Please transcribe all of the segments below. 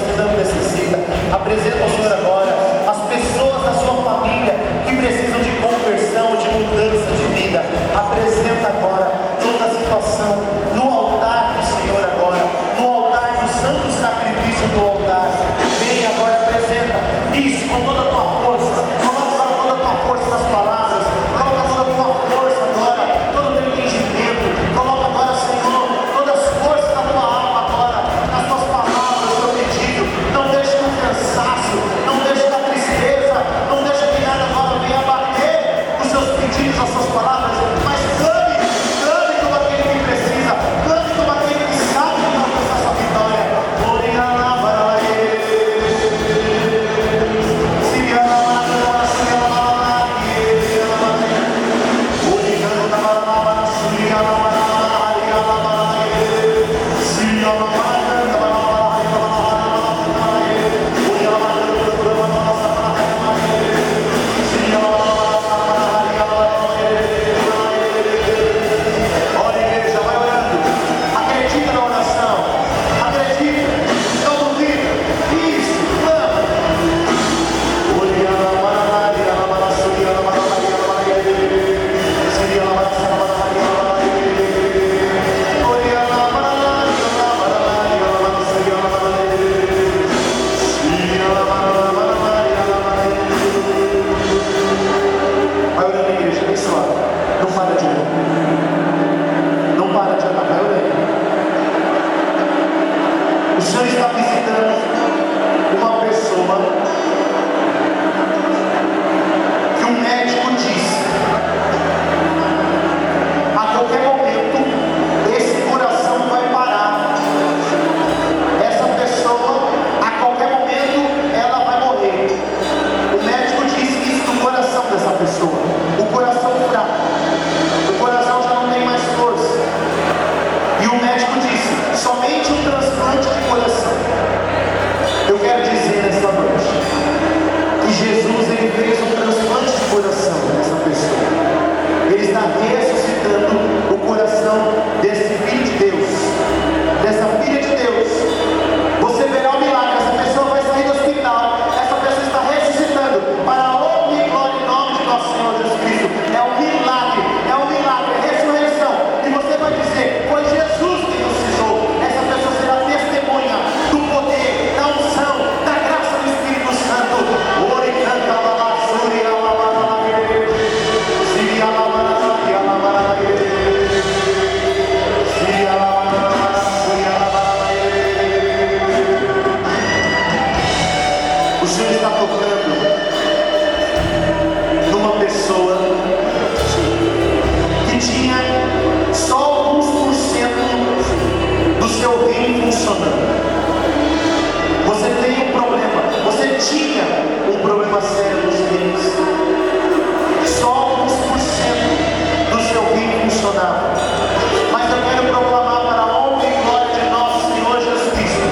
você tanto necessita. Apresenta ao Senhor agora as pessoas da sua família que precisam de conversão, de mudança de vida. Apresenta agora toda a situação no altar do Senhor agora, no altar do santo sacrifício do altar. Vem agora, apresenta isso com toda a tua força. Coloca toda a tua força nas palavras. Coloca toda a tua força agora, todo o teu entendimento. Coloca agora, Senhor, todas as forças da tua alma agora, nas tuas palavras, no teu pedido. Não deixe no cansaço, não deixe na tristeza, não deixe que nada agora venha abater os seus pedidos, as suas palavras, mas clame como aquele que precisa, clame como aquele que sabe que vai alcançar sua vitória. Olha, igreja, vai orando. Acredita na oração. Acredita. Não duvida. Isso. Clama. Vai orando, igreja, abençoada. Não para de orar. Não para de orar, vai orando. O Senhor está visitando uma pessoa que um médico disse: a qualquer momento esse coração vai parar. Essa pessoa, a qualquer momento, ela vai morrer. O médico disse isso do coração dessa pessoa. O coração fraco. O coração já não tem mais força. E o médico disse: somente um transplante de coração. Eu quero dizer nesta noite que Jesus, ele fez um transplante de coração nessa pessoa. Ele está ressuscitando o coração desse filho de Deus, dessa filha de Deus. Você verá o milagre. Essa pessoa vai sair do hospital. Essa pessoa está ressuscitando para a honra e glória em nome de nosso Senhor Jesus Cristo. É um milagre, é ressurreição. E você vai dizer: foi Jesus que ressuscitou. Essa pessoa será testemunha do poder, da unção, da graça do Espírito Santo. Ore, canta, babasuri, alabaralague, siri, alabaralague, alabaralague, siri, alabaralague, alabaralague. O Senhor está tocando numa pessoa que tinha só alguns por cento do seu rim funcionando. Você tem um problema, você tinha um problema sério nos rins. Só alguns por cento do seu rim funcionava. Mas eu quero proclamar para a honra e glória de nosso Senhor Jesus Cristo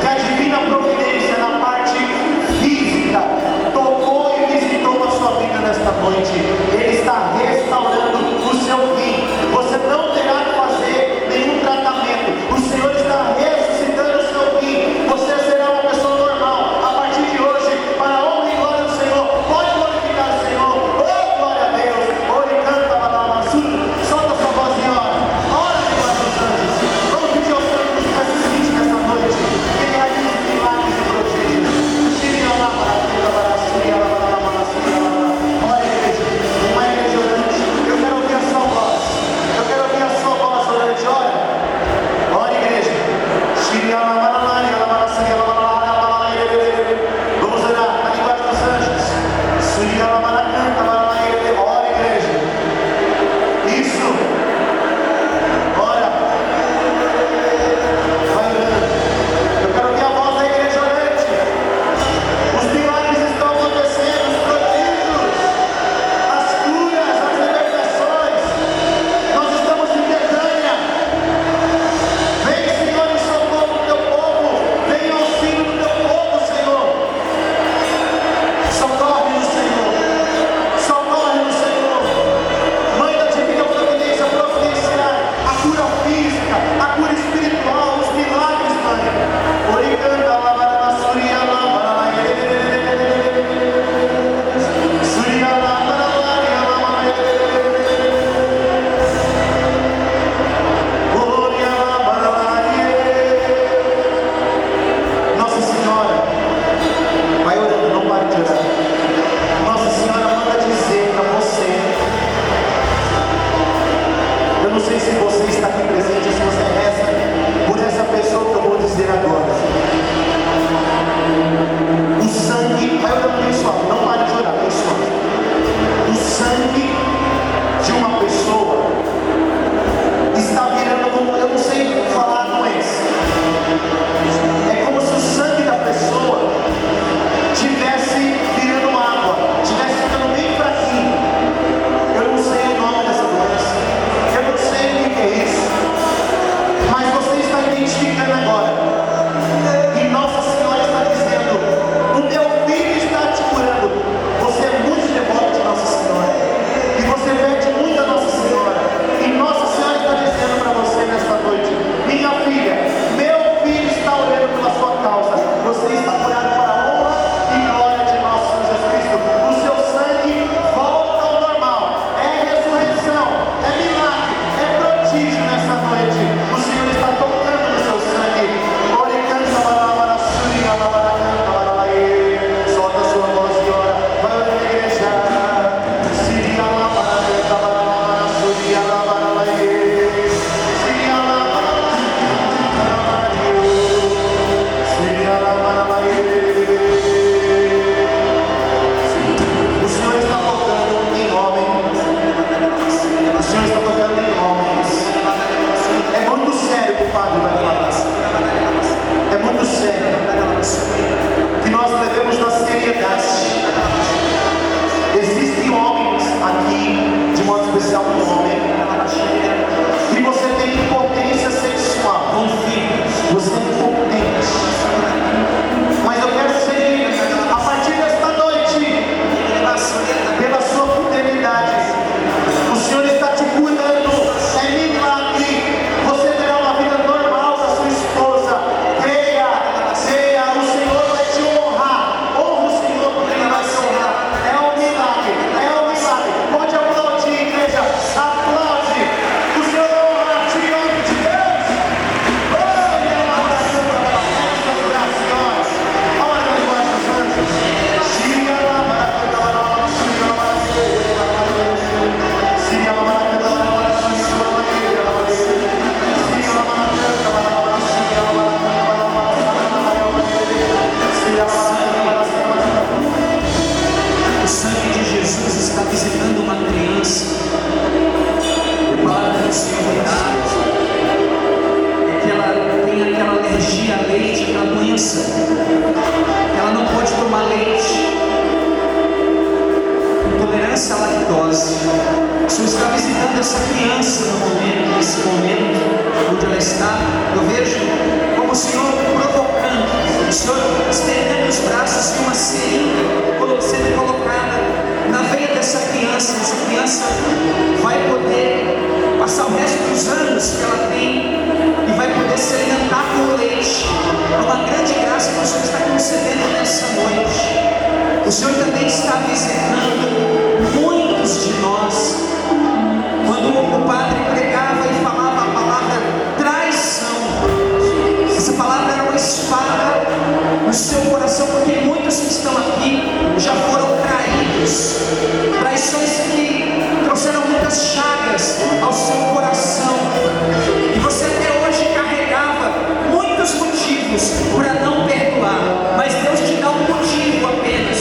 que a divina providência na parte física, criança, ela não pode tomar leite, intolerância à lactose. O Senhor está visitando essa criança no momento, nesse momento onde ela está. Eu vejo como o Senhor provocando, o Senhor estendendo os braços e uma seringa sendo colocada na veia dessa criança. Essa criança vai poder passar o resto dos anos que ela tem e vai poder se alimentar com o leite. É uma grande graça que o Senhor está concedendo nessa noite. O Senhor também está visitando muitos de nós. Quando o padre pregava e falava a palavra traição, essa palavra era uma espada no seu coração, porque muitos que estão aqui já foram traídos, traições que trouxeram muitas chagas ao seu coração, e você até hoje carregava muitos motivos para não perdoar, mas Deus te dá um motivo apenas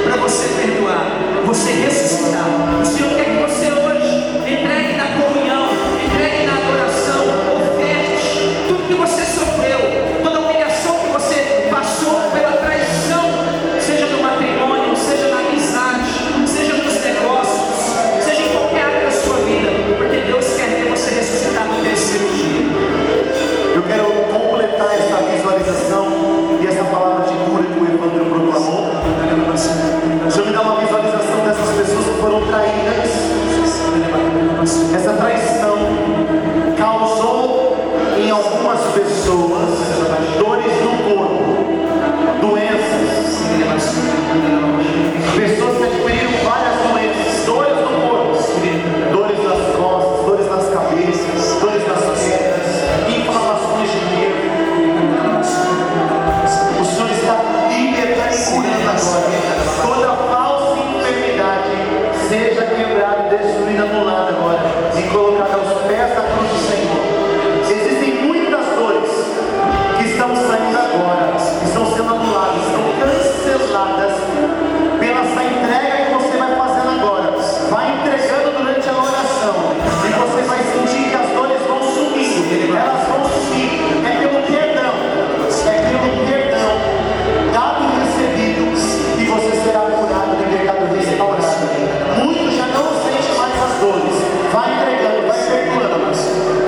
para você perdoar, você ressuscitar. O Senhor quer que você hoje entregue na comunhão, entregue na adoração, oferte tudo que você sofreu, toda a humilhação que você passou pela traição, seja no matrimônio, seja na amizade, seja nos negócios, seja em qualquer área da sua vida, porque Deus quer ver você ressuscitar no terceiro dia. Eu quero completar essa visualização e essa palavra de cura que o Evandro proclamou. O Senhor me dá uma visualização dessas pessoas que foram traídas. Essa traição causou em algumas pessoas dores no corpo, doenças, pessoas que adquiriram várias doenças, dores no corpo, dores nas costas, dores nas cabeças, dores nas pernas, inflamações de nervo. O Senhor está libertando e curando agora. Toda falsa enfermidade seja quebrada, destruída, anulada agora e colocada aos pés da cruz do Senhor. Existem muitas dores que estão saindo agora, estão sendo anuladas, estão canceladas pela essa entrega que você vai fazendo agora. Vai entregando durante a oração e você vai sentir que as dores vão sumindo, elas vão sumir. É pelo perdão, dado e recebido, e você será curado, libertado, restaurado. Muitos já não sentem mais as dores. Vai entregando, vai perdoando,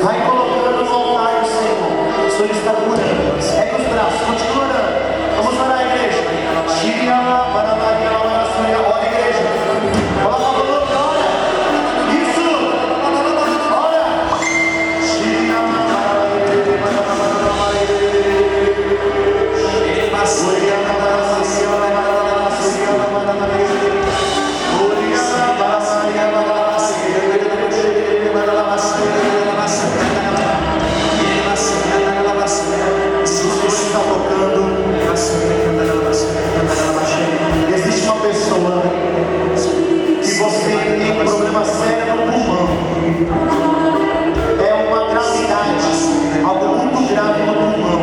vai colocando no altar do Senhor. O Senhor está curando. Pega os braços, continua orando. Vamos orar, igreja. Ora, igreja. Coloca a volume, ora. Isso. Ora. Está tocando. Existe uma pessoa que você tem um problema sério no pulmão. É uma gravidade, algo muito grave no pulmão.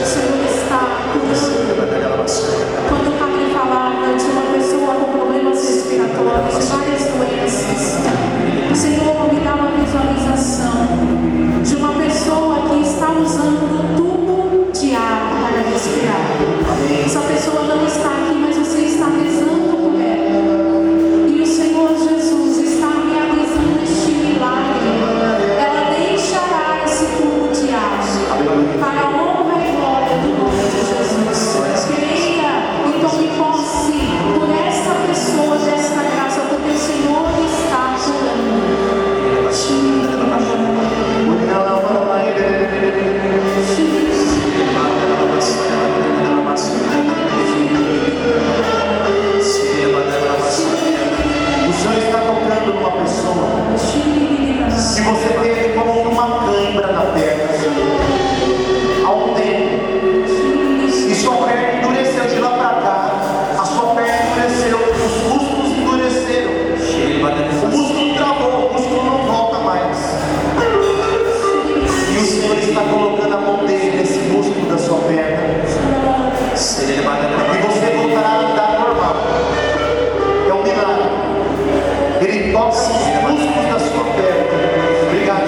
Senhor está curando. Quando o Padre falava de uma pessoa com problemas respiratórios e várias doenças, o Senhor me dá uma visualização de uma pessoa que está usando um tubo de ar para respirar. Essa pessoa não está aqui, mas você está rezando por ela. E o Senhor Jesus está realizando este milagre. Ela deixará esse tubo de ar para a honra e glória do nome de Jesus. Creia e tome posse por esta pessoa desta graça, porque o Senhor está curando. O Senhor está tocando numa pessoa que você teve como uma cãibra na perna há um tempo, e sua perna endureceu de lá para cá, a sua perna endureceu, os músculos endureceram, o músculo travou, o músculo não volta mais, e o Senhor está colocando a mão dele nesse músculo da sua perna, e você voltará a andar normal. É um milagre. Ele toca os músculos da sua perna. Obrigado,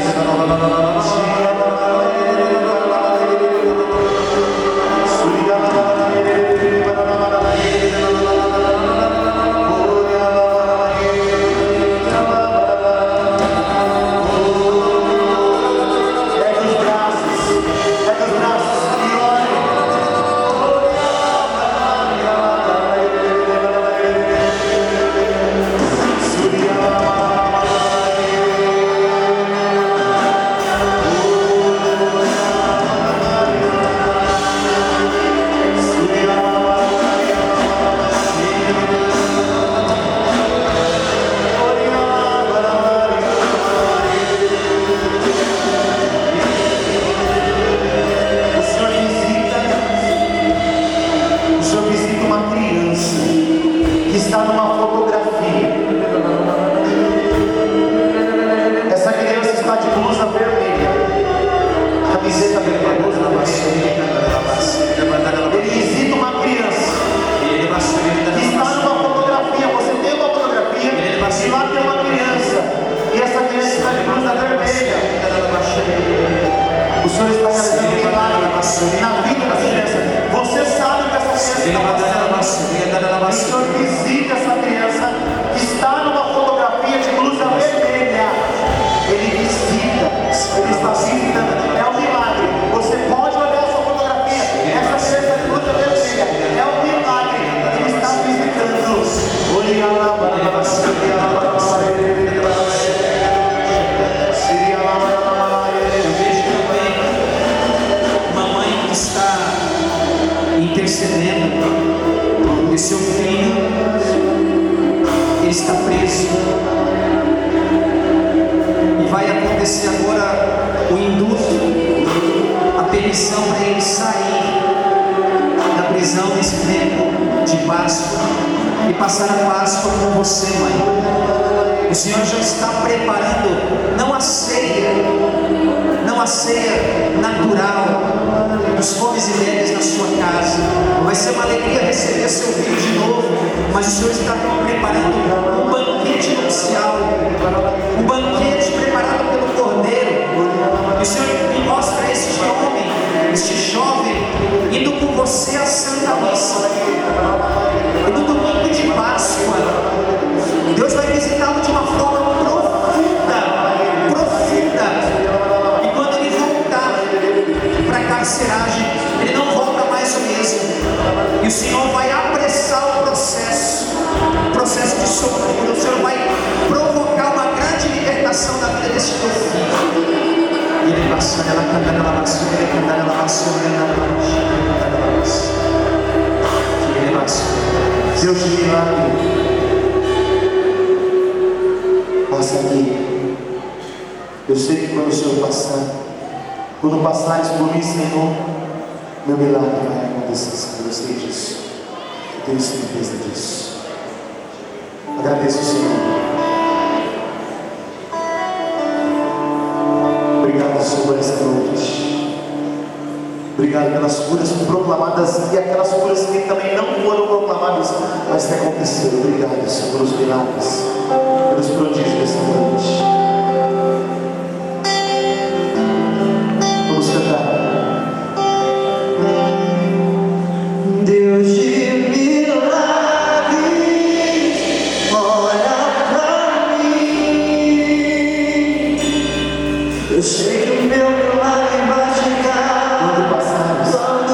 Deus de milagre, passa aqui. Eu sei que quando o Senhor passar, quando passares por mim, Senhor, meu milagre vai acontecer, Senhor. Eu sei disso, eu tenho certeza disso. Agradeço, Senhor. milagre, aquelas curas proclamadas e aquelas curas que também não foram proclamadas, mas que aconteceram. Obrigado, Senhor, pelos milagres, pelos prodígios dessa noite. Vamos cantar. Deus de milagres, olha pra mim. Eu sei que o meu milagre vai chegar Quando passares, aqui.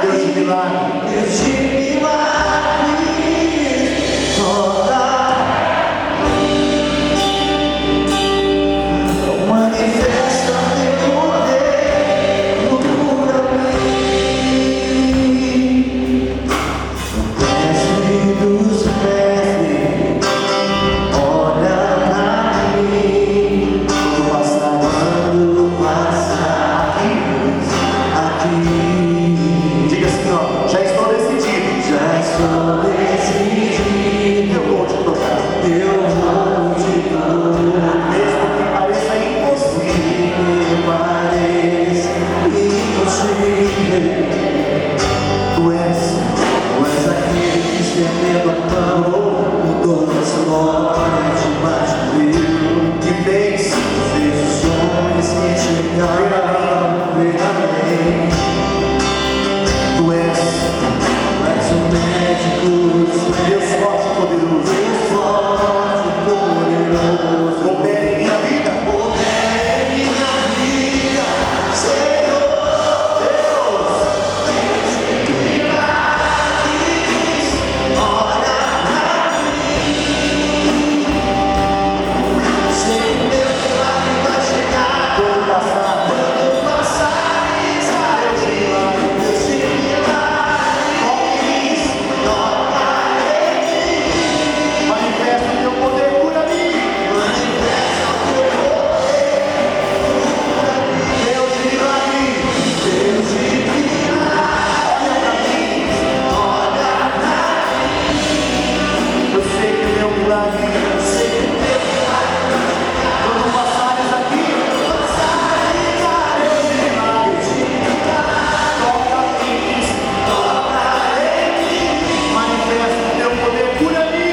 Deus de milagre, Deus de milagres, olha. Manifesta teu poder, cura-me. Mestre dos mestres, olha pra mim. quando passar Aqui, diga assim, ó, já estou decidido, já estou decidido. eu vou te tocar, Eu vou te tocar, mesmo que pareça impossível. me parece impossível. Tu és Aquele que estendendo a mão, mudou nossa glória debaixo do rio. que fez Fez os homens que chegaram, ver além. Tu és Mas o médico dos Deus forte e poderoso. Deus forte e poderoso, Opera em minha vida. opera em minha vida, Senhor Deus. Olha pra mim, sei que meu milagre vai chegar. Quando passar, Quando passares, Deus de milagre, Deus de milagre, toca em mim. manifesta o teu poder, cura-me. Manifesta o teu poder, Deus de milagre, Deus de milagre, olha pra mim. eu sei que o meu milagre, Sei que meu milagre quando passares aqui, Deus de milagre, toca em mim, manifesta o teu poder, cura-me.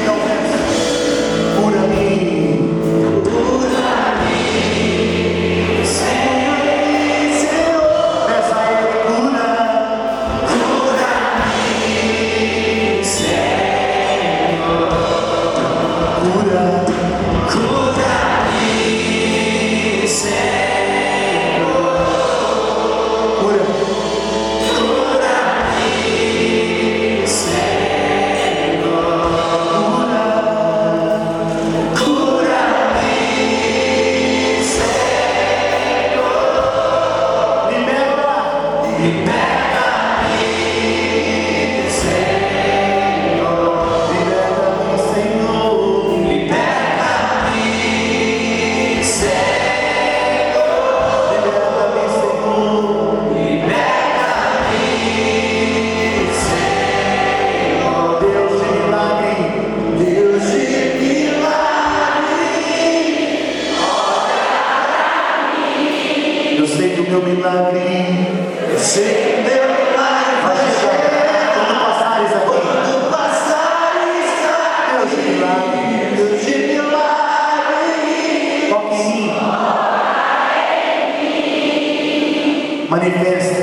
Então peça, cura-me. Peça a Ele, cura. Cura. Cura. Liberta. Liberta-me, Senhor. Liberta-me, Senhor. Deus de milagre, Deus de milagre, eu sei que o meu milagre eu sei que meu milagre vai vai chegar. chegar. Quando passares aqui, Quando passares Deus de milagre, Deus de milagre, toque em mim. Manifesta